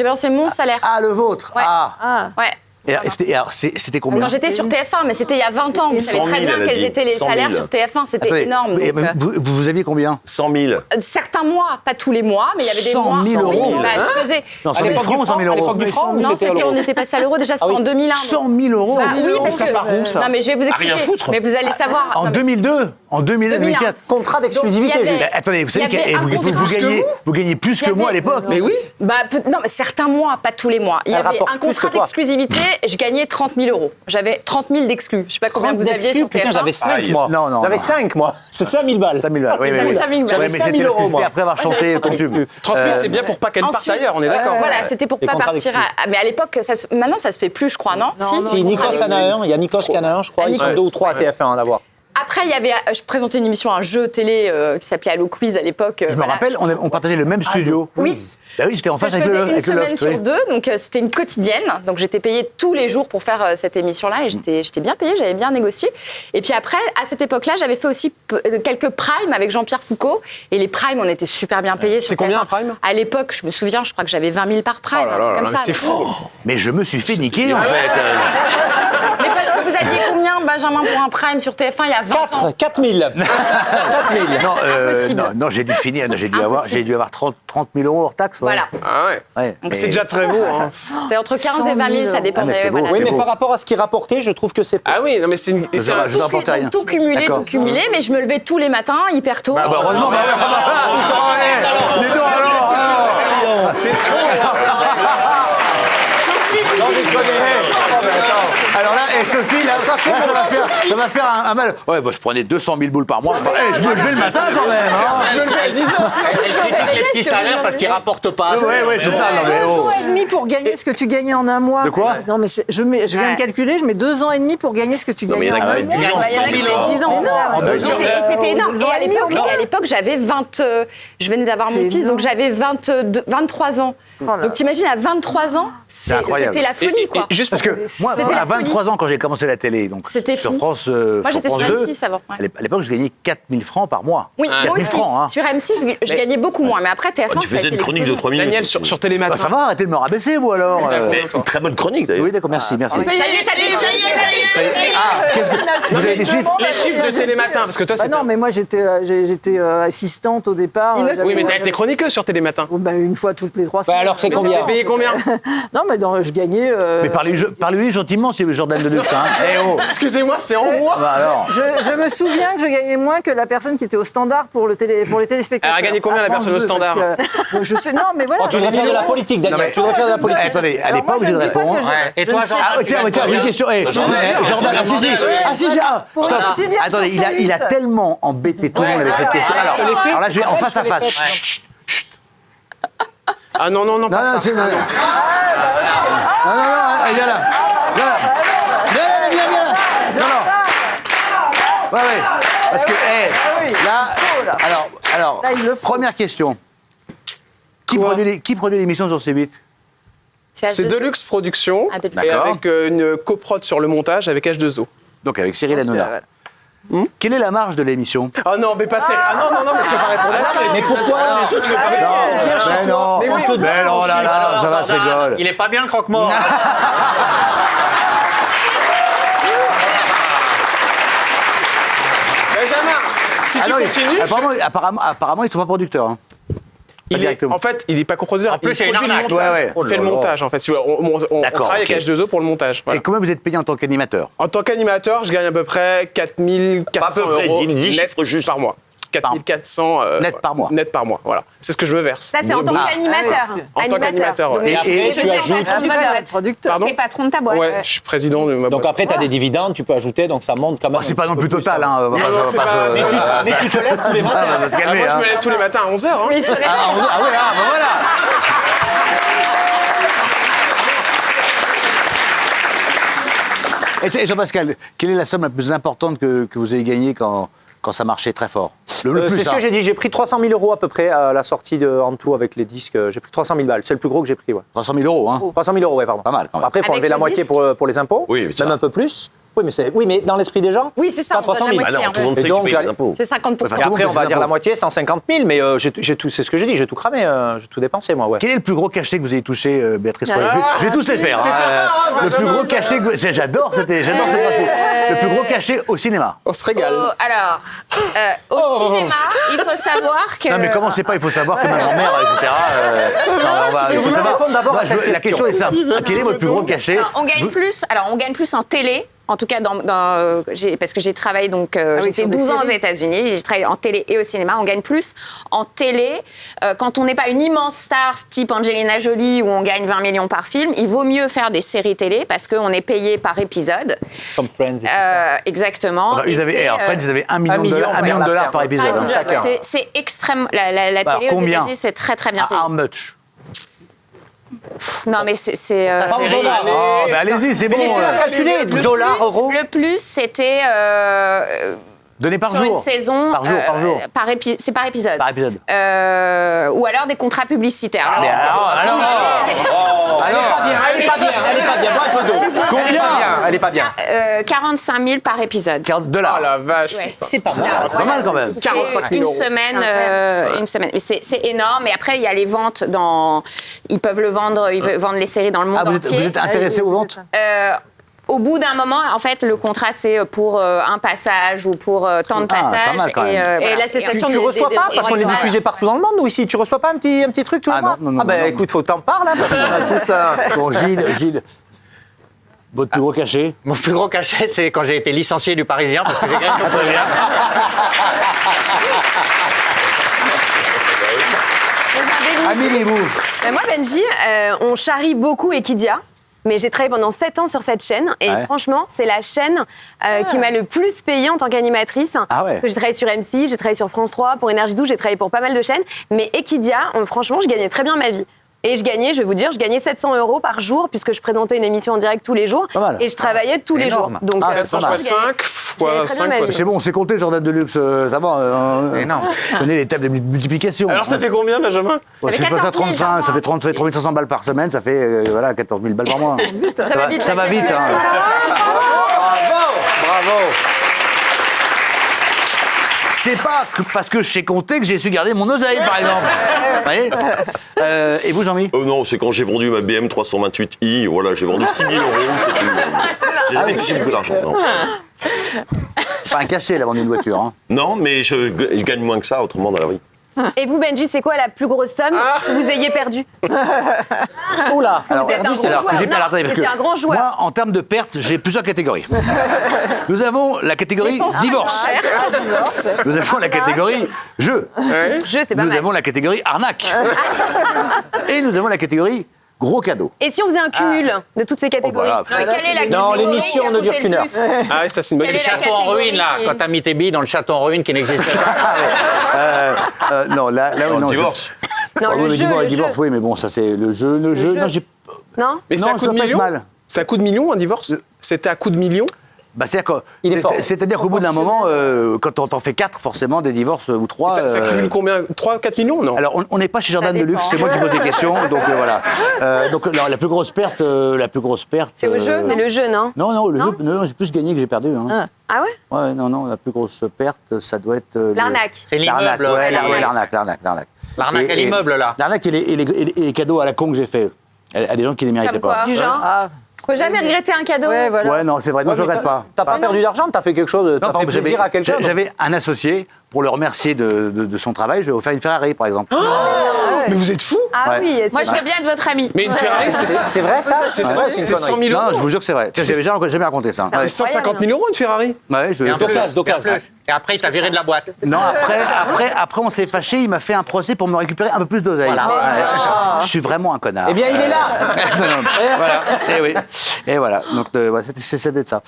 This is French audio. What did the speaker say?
J'avais lancé mon salaire. Ah, le vôtre. Ouais. Ah. Ouais. Et alors, c'était combien? Quand j'étais sur TF1, mais c'était il y a 20 ans. Vous savez très bien quels étaient les salaires sur TF1. C'était Attendez, énorme. mais Donc, vous aviez combien? 100 000. certains mois, pas tous les mois, mais il y avait des 100 mois. 000 euros. Bah, je faisais. Non, 100 000 francs ou 100 000 À l'époque euros? du franc, Non, on était passé à l'euro. Déjà, c'était en 2001. 100 000 euros? Bah, oui, parce ça que. part où, ça Non, mais je vais vous expliquer. rien foutre. Mais vous allez savoir. En Non, mais- 2002? En 2002, 2001. 2004? Contrat Donc, d'exclusivité, il y avait- juste. Attendez, vous savez Il y avait que un contrat plus que vous gagnez plus Il y que moi à avait- l'époque. Mais oui. Bah, non, mais certains mois, pas tous les mois. Il y Elle avait rapporte un plus contrat que toi. d'exclusivité, je gagnais 30 000 euros. J'avais 30 000 d'exclus. Je sais pas combien vous aviez sur Putain, TF1. j'avais 5 Pareil. moi. Non, non, J'avais non. 5 moi. C'est 5 000 balles. 5 000 balles, oui, J'avais oui. 5 000 balles. Ouais, mais J'avais 5 c'était 000 euros, l'exclusivité moi. après avoir Moi, chanté j'avais ton 30 000. tube. 30 000, c'est bien pour pas qu'elle parte Ensuite, ailleurs, on est d'accord. Voilà, c'était pour Les pas contrats partir. Mais à l'époque, maintenant, ça se fait plus, je crois, non? Si, Nikos en a un, il y a Nikos qui en a un, je crois. Ils sont Nikos. 2 ou 3 à TF1 à l'avoir. Après, je présentais une émission, un jeu télé qui s'appelait Allo Quiz à l'époque. Je me rappelle, on partageait le même studio. Oui. Bah oui, j'étais en Que face je avec faisais le une avec le semaine Loft, sur oui. deux, donc c'était une quotidienne. Donc j'étais payée tous les jours pour faire cette émission-là et j'étais bien payée, j'avais bien négocié. Et puis après, à cette époque-là, j'avais fait aussi quelques primes avec Jean-Pierre Foucault. Et les primes, on était super bien payés. C'est combien un prime? À l'époque, je me souviens, je crois que j'avais 20 000 par prime, un truc comme ça. c'est fou. Mais je me suis fait niquer, en fait. Mais parce que vous aviez combien, Benjamin, pour un prime sur TF1 il y a 20 ans 4 000. 4 000. Non, Impossible. non, j'ai dû finir, j'ai dû avoir 30 000 euros hors taxe. Ouais. Voilà. Ah ouais. Ouais. Donc, Mais- C'est déjà très beau. Hein. C'est entre 15 et 20 000, ça Ah, dépendait. mais c'est beau, voilà. Oui, c'est mais beau. par rapport à ce qu'il rapportait, je trouve que c'est peu. Ah oui, non mais c'est Ça va, je vous rapporte rien. Tout cumulé, D'accord. tout cumulé, mais je me levais tous les matins, hyper tôt. Ah bah heureusement, les deux alors. C'est trop. Sans déconner. Alors là, Sophie, là, ça va faire un mal. Ouais, bah, je prenais 200 000 boules par mois. Enfin, je me levais le matin quand même. Hein. Je me levais à 10 heures. Elle critique les petits salaires parce qu'ils rapportent pas. Ouais, c'est ça. Non, mais 2 oh. ans et demi pour gagner ce que tu gagnais en un mois. De quoi? Non, mais je viens de calculer, je mets 2 ans et demi pour gagner ce que tu Non, mais gagnais il y en en a un qui mois. gagnent Bah, il y en a qui 100 000 avaient 10 ans. Mais non, Non, deux c'était ans. c'était énorme. Deux ans et demi au mois. Et à l'époque, j'avais 20. Je venais d'avoir mon C'est fils, donc énorme. j'avais 23 ans. Oh là. Donc t'imagines, à 23 ans, incroyable. c'était la folie, quoi. Juste Parce que moi, C'était à la folie. 23 ans, quand j'ai commencé la télé, donc C'était sur fou. France, Moi, j'étais sur France 2, M6 avant. ouais. à l'époque, je gagnais 4 000 francs par mois. Oui, 4 moi 000 aussi. francs, hein. Sur M6, je gagnais beaucoup moins. Mais après, TF1, Tu ça a faisais été une chronique de l'explosion. 3 minutes. Daniel, sur Télématin. Bah, ça va, arrêtez de me rabaisser, vous, alors. Mais une très bonne chronique d'ailleurs. Oui, d'accord, merci. Salut, Ah, qu'est-ce que... Vous avez des chiffres? Les chiffres de Télématin, parce que toi, Bah c'est non, mais moi j'étais assistante au départ. Il me- j'avais- Oui, mais t'as été chroniqueuse sur Télématin. Bah, une fois toutes les 3 semaines. alors c'est combien T'es payé combien? Non, mais je gagnais. Mais parlez-lui gentiment, c'est Jordan Deluxe. Hein. Eh oh. Excusez-moi, c'est en mois. Bah alors. Je me souviens que je gagnais moins que la personne qui était au standard pour les téléspectateurs. Elle a gagné combien, À la France personne au 2, standard parce que, je sais, non, mais voilà. Tu voudrais faire de la politique, Daniel. Tu voudrais faire de la politique. Attendez, à Alors, l'époque, moi, je je vais ne dis pas répondre. que je- Et je toi, ne sais Ah, pas. tiens, une question. Jordan, ah si, Pour stop. le quotidien Attendez, sur il a C8. tellement embêté tout le monde avec cette question. Alors là, je vais en face à face. Chut, chut. Ah non, Non, pas non, ça. c'est... Non, non, il vient là. Viens là. Non, non. Ouais. Parce que, oui, là... il faut, là. Alors, Là, il le faut. première question. Qui produit l'émission sur C8? C'est Deluxe Productions Ah, Deluxe. et D'accord. avec une coprod sur le montage avec H2O. Donc avec Cyril Hanouna. Quelle est la marge de l'émission? Ah non, mais pas sérieux. Ah non, mais je peux pas répondre à ça. Mais pourquoi Mais non, Mais oui, mais non, là, ça va, je rigole. Il est pas bien le croque-mort. Benjamin, si tu Ah non, continues... apparemment, ils sont pas producteurs. Hein. Pas directement. En fait, il n'est pas coproducteur. En plus, c'est une arnaque. Ouais. On fait le montage, en fait. On D'accord, travaille ok. avec H2O pour le montage. Voilà. Et combien vous êtes payé en tant qu'animateur? En tant qu'animateur, je gagne à peu près 4 400 À peu près, euros dis net chiffres juste. par mois. 4 400 Net par mois. Net par mois, voilà. C'est ce que je me verse. Ça, c'est en tant qu'animateur. En tant qu'animateur, ouais. Et après, tu ajoutes. Producteur. Pardon T'es patron de ta boîte. Ouais, je suis président de ma Donc boîte. après, tu as des dividendes, tu peux ajouter, donc ça monte quand même. Oh, c'est pas non plus total. Hein. Non, c'est pas- Mais tu te lèves tous les matins. On va se calmer. Moi, je hein. me lève tous les matins à 11h. Hein. Mais il se réveille. Ah ouais, bah voilà. Et Jean-Pascal, quelle est la somme la plus importante que vous avez gagnée quand ça marchait très fort? Le plus, C'est ce hein. que j'ai dit, j'ai pris 300 000 euros à peu près à la sortie en tout avec les disques. J'ai pris 300 000 balles, c'est le plus gros que j'ai pris. Ouais. 300 000 euros, hein. 300 000 euros, ouais, pardon. Pas mal, quand même. Après, il faut Avec enlever la le moitié disque pour les impôts, Oui, mais ça même va. un peu plus. Oui, mais dans l'esprit des gens, Oui, c'est ça, pas on donne 300 la 000. moitié. Ah non, en tout le monde Et sait que donc, tu payes des impôts. C'est 50%. Et après, on va des dire la impôts. moitié, 150 000, mais j'ai tout, c'est ce que j'ai dit, j'ai tout cramé, j'ai tout dépensé, moi, ouais. Quel est le plus gros cachet que vous ayez touché, Béatrice Rollet? Je vais tous les faire. C'est hein. sympa, Le plus gros cachet que j'adore ce principe. Le plus gros cachet au cinéma. On se régale. Au cinéma, il faut savoir que... Non, mais comment c'est pas, il faut savoir que ma grand-mère, etc. Je il faut voulais savoir. répondre d'abord à cette La question est simple. Quel est votre plus gros cachet? On gagne plus. Alors, on gagne plus en télé. En tout cas, parce que j'ai travaillé, donc j'ai fait sur des 12 ans aux séries. États-Unis. J'ai travaillé en télé et au cinéma. On gagne plus en télé. Quand on n'est pas une immense star type Angelina Jolie où on gagne 20 millions par film, il vaut mieux faire des séries télé parce qu'on est payé par épisode. Comme Friends et tout ça. En Exactement. fait, vous avez $1 million, million, $1 million par par épisode. hein. épisode. chacun. C'est extrême. La Alors, télé aux combien États-Unis, c'est très très bien payé. How much? Non, mais c'est. Pas en dollars. Oh, bah allez-y, c'est bon. Calculé, dollars, euros. Le plus, c'était Donnez par sur jour. une saison. Par jour, par jour. C'est par épisode. Par épisode. Ou alors des contrats publicitaires. Alors, Mais ça, Elle est pas bien, bois un peu d'eau. Combien? Elle est pas bien. 45 000 par épisode. Oh $40. la vache. Ouais. C'est pas mal. C'est pas mal quand même. 45 000 Une euros. semaine, une semaine. Mais c'est énorme. Et après, il y a les ventes dans. Ils peuvent le vendre. Ils veulent vendre les séries dans le monde Ah, vous entier. êtes intéressé aux ventes? Au bout d'un moment, en fait, le contrat, c'est pour un passage ou pour tant de Ah, c'est pas passages. mal, quand même. voilà. Et la cessation Tu reçois pas parce qu'on est voilà. diffusé partout dans le monde ou ici tu reçois pas un petit truc tous les Ah, mois? non, Ah ben non. écoute, faut t'en parler parce qu'on a tous un... Bon, Gilles, votre plus gros cachet? Mon plus gros cachet, c'est quand j'ai été licencié du Parisien parce que j'ai gagné très bien. Amélie, vous? Moi, Benji, on charrie beaucoup Equidia. Mais j'ai travaillé pendant 7 ans sur cette chaîne et Ouais. franchement, c'est la chaîne qui m'a le plus payée en tant qu'animatrice. Ah ouais. Parce que j'ai travaillé sur M6, j'ai travaillé sur France 3, pour Énergie 12, j'ai travaillé pour pas mal de chaînes. Mais Equidia, franchement, je gagnais très bien ma vie. Et je gagnais, je vais vous dire, je gagnais 700 € par jour puisque je présentais une émission en direct tous les jours. Pas mal. Et je travaillais tous les jours. Énorme. Donc, Ah, c'est 700 pas mal. fois 5 fois Gagnez très bien 5 ma fois vie. C'est bon, c'est compté le Jordan de luxe, d'abord. Énorme. Prenez les tables de multiplication. Alors ça fait combien, Benjamin? Ouais, fait si je fais ça 14 000 par 35, ça fait 3 500 balles par semaine, ça fait voilà, 14 000 balles par mois. Ça va vite. Ça va vite. Hein. Bravo. C'est pas parce que je sais compter que j'ai su garder mon oseille, par exemple. Vous voyez et vous, Jean-Mi? Non, c'est quand j'ai vendu ma BM 328i, voilà, j'ai vendu 6 000 €, c'est tout. J'ai jamais touché beaucoup d'argent, non. C'est un cachet, la vente d'une voiture. Hein. Non, mais je gagne moins que ça, autrement, dans la vie. Et vous, Benji, c'est quoi la plus grosse somme que vous ayez perdue? Oula. Vous êtes un en plus, gros joueur. j'ai pas Non, attendez, parce vous étiez que un grand joueur. Moi, en termes de pertes, j'ai plusieurs catégories. Nous avons la catégorie divorce. Nous avons la catégorie jeu. Je, c'est pas Nous mal. avons la catégorie arnaque. Et nous avons la catégorie gros cadeau. Et si on faisait un cumul de toutes ces catégories? voilà. Non, mais quelle est la Non, catégorie l'émission qui a ne dure coûté qu'une le heure. plus Ah oui, ça c'est une bonne Quelle est question. la Château en catégorie ruine, là, qui- quand t'as mis tes billes dans le château en ruine qui n'existe pas. Non, là, Non, non, divorce. Non, Ah oui, le le jeu, divorce, le divorce, jeu. oui, mais bon, ça c'est le jeu. Le jeu, non, j'ai. Non? Mais c'est Non, à coup ça de va pas être millions? mal. C'est à coup de millions un divorce? C'était à coup de millions? Bah, c'est-à-dire Il est fort. c'est-à-dire qu'au bout d'un moment, quand on t'en fait 4, forcément, des divorces ou 3. Ça cumule combien? 3-4 millions, non? Alors, on n'est pas chez Jordan de dépend. luxe, c'est moi qui pose des questions, donc voilà. Donc, alors, la plus grosse perte, C'est au jeu, mais le jeu, non? Non, le jeu, non, j'ai plus gagné que j'ai perdu. Hein. Ah ouais? Ouais, non, la plus grosse perte, ça doit être. L'arnaque. C'est L'arnaque, l'immeuble. ouais, l'arnaque. l'arnaque. L'arnaque à l'immeuble, là. L'arnaque et les cadeaux à la con que j'ai fait à des gens qui ne les méritaient Comme quoi pas. Du genre? Faut jamais regretter un cadeau. Ouais, voilà. Ouais, non, c'est vrai, non, je regrette pas. T'as pas perdu d'argent, t'as fait quelque chose, t'as Non, fait plaisir à quelqu'un. J'avais un associé, pour le remercier de son travail, je vais offrir une Ferrari, par exemple. Mais vous êtes fous? Ah Ouais. oui. Moi, je veux bien être votre ami. Mais une Ferrari, c'est ça? C'est vrai ça? C'est Ouais, c'est une 100 connerie. 000 Non, euros? je vous jure que c'est vrai. Tiens, j'avais jamais raconté ça. C'est 150 000 € une Ferrari? Ouais, je Et un peu D'occasion, d'occasion. Et après, il t'a viré de la boîte. Non, après, on s'est fâché. Il m'a fait un procès pour me récupérer un peu plus d'oseille. Voilà. Je suis vraiment un connard. Eh bien, il est là. Voilà. Et oui. Et voilà. Donc, ouais, c'était ça.